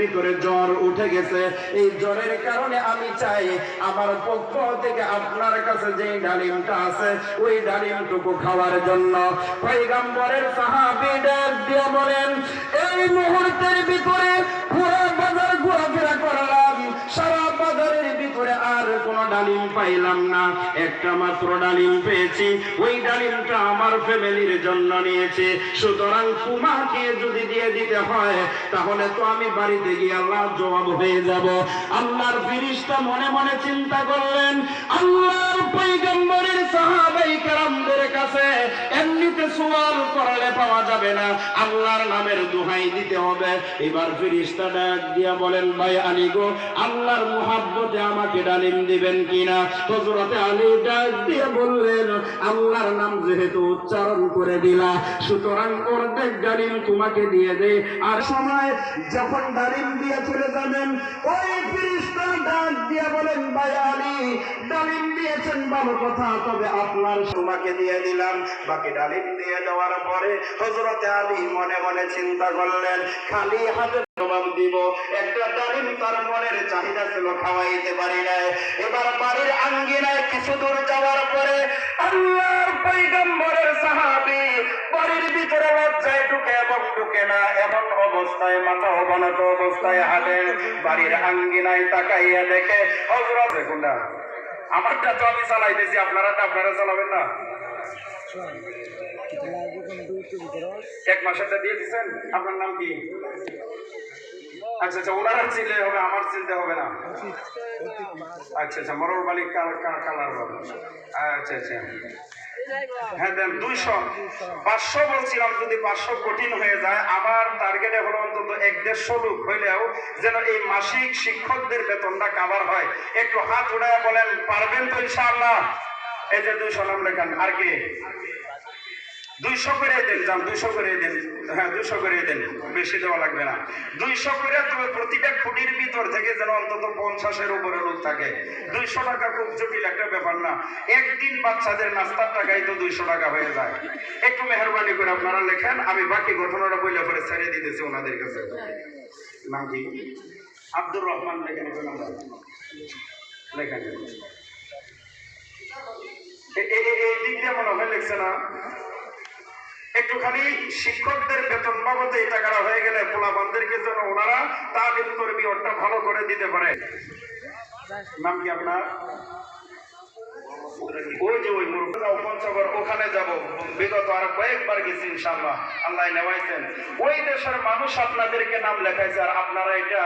ভিতরে জ্বর উঠে গেছে, এই জ্বরের কারণে আমি চাই আমার পক্ষ থেকে আপনার কাছে যে ডালিমটা আছে ওই ডালিমটুকু খাওয়ার জন্য। পয়গম্বরের সাহাবী ডাক দিয়ে বলেন, এই মুহূর্তের ভিতরে পুরো বাজার ঘোরাফেরা করলাম, সারা বাজারের ভিতরে আর কোনো ডালিম পাইলাম না, একটা মাত্র ডালিম পেয়েছি, ওই ডালিমটা আমার ফ্যামিলির জন্য নিয়েছে, সুতরাং তোমাকে যদি দিয়ে দিতে হয় তাহলে তো আমি বাড়িতে গিয়ে আল্লাহ জবাব হয়ে যাব। আল্লাহর ফেরেশতা মনে মনে চিন্তা করলেন, আল্লাহর পয়গম্বরের সাহাবায়ে কেরামদের কাছে এমনিতে সওয়াল করলে পাওয়া যাবে না, আল্লাহর নামের দোহাই দিতে হবে। এবার ফেরেশতা ডাক দিয়া বলেন, ভাই আলী গো, আল্লাহর মুহাব্বতে আমাকে ডালিম দিবেন কিনা? হযরতে আলী ডাক দিয়ে বললেন, আল্লাহর নাম যেহেতু উচ্চারণ করে দিলা, সুতরাং অর্ধেক ডালিম তোমাকে দিয়ে দে। আর সময় যখন ডালিম দিয়ে চলে যাবেন, ওই ফেরেশতা ডাক দিয়ে বলেন, ভাই আলী, ডালিম দিয়েছেন ভালো কথা, তবে আপনার তোমাকে দিয়ে দিলাম। বাকি ডালিম দিয়ে দেওয়ার পরে হযরতে আলী মনে মনে চিন্তা করলেন, খালি হাতে জবাব দিব, একটা ডালিম তার মনের চাহিদা ছিল, খাওয়াইতে পারি নাই। এবার বাড়ির আঙ্গিনায় কিছু দূর যাওয়ার পরে আল্লাহর পয়গম্বরের সাহাবী বাড়ির ভিতরে লজ্জায় ঢুকে এবং ঢুকে না এমন অবস্থায়, মাথা অবনত অবস্থায় হাঁটেন। বাড়ির আঙ্গিনায় তাকাইয়া দেখে হযরত, দেখুন না, আমারটা তো আমি চালাইতেছি, আপনারা চালাবেন না? এক মাসেরটা দিয়ে দিচ্ছেন। আপনার নাম কি? আচ্ছা আচ্ছা, ওনারা চিনলে হবে, আমার চিনতে হবে না। আচ্ছা আচ্ছা, মরল বালি কালার হবে। আচ্ছা আচ্ছা, হ্যাঁ দেন 200 500 বলছিলাম, যদি 500 কঠিন হয়ে যায়, আমার টার্গেটে হলো অন্তত 1-150 লোক হইলেও যেন এই মাসিক শিক্ষকদের বেতনটা কাভার হয়। একটু হাত উঠায় বলেন, পারবেন তো ইনশাআল্লাহ? এই যে 200 নাম লেখান। আর কি 200 করে দেন, যান 200 করে দেন। হ্যাঁ 200 করে দেন, বেশি দেওয়া লাগবে না। 200 করে, তবে প্রতিটা খুঁটির ভিতর থেকে যেন অন্তত 50-এর উপরে লোক থাকে। 200 টাকা খুব জটিল একটা ব্যাপার না, একদিন বাচ্চাদের নাস্তার টাকাই তো 200 টাকা হয়ে যায়। একটু মেহরবানি করে আপনারা লেখেন, আমি বাকি ঘটনাটা বইলে পরে ছেড়ে দিতেছি ওনাদের কাছে। নাম কি? আব্দুর রহমান। লেখেন লেখেন, এই দিক দিয়ে মনে হয় লিখছে না? একটুখানি শিক্ষকদের বেতন বাবদে এই টাকাটা হয়ে গেলে পোলাপানদেরকে যেন ওনারা তালিম করবি ওটা ভালো করে দিতে পারে। নাম কি আপনার? ওই যে ওই পঞ্চগড়, ওখানে যাব, বিগত আর কয়েকবার গেছি ইনশাআল্লাহ, আল্লাহ নেওয়াইছেন। ওই দেশের মানুষ আপনাদেরকে নাম লেখাইছে, আর আপনারা এটা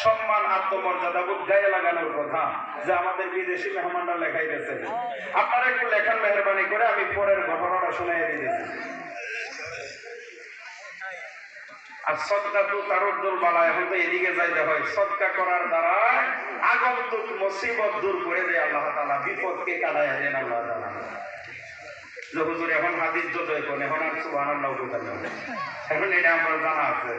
সম্মান আত্মমর্যাদা বোধ গায়ে লাগানোর কথা যে আমাদের বিদেশি মেহমানরা লেখাই গেছে। আপনারা একটু লেখান মেহরবানি করে, আমি পরের ঘটনাটা শুনাই দিতেছি। আর সদকা তো তারুদ্দুল বালা, এখন তো এদিকে যাইতে হয়। সদকা করার দ্বারা আগন্তুক মুসিবত দূর করে দেয় আল্লাহ তাআলা, বিপদকে কাটায় দেন আল্লাহ তাআলা। যে হুজুর এখন হাদিস যত এখন আর সুবহানাল্লাহ বলতে না, এখন এটা আমার জানা আছে।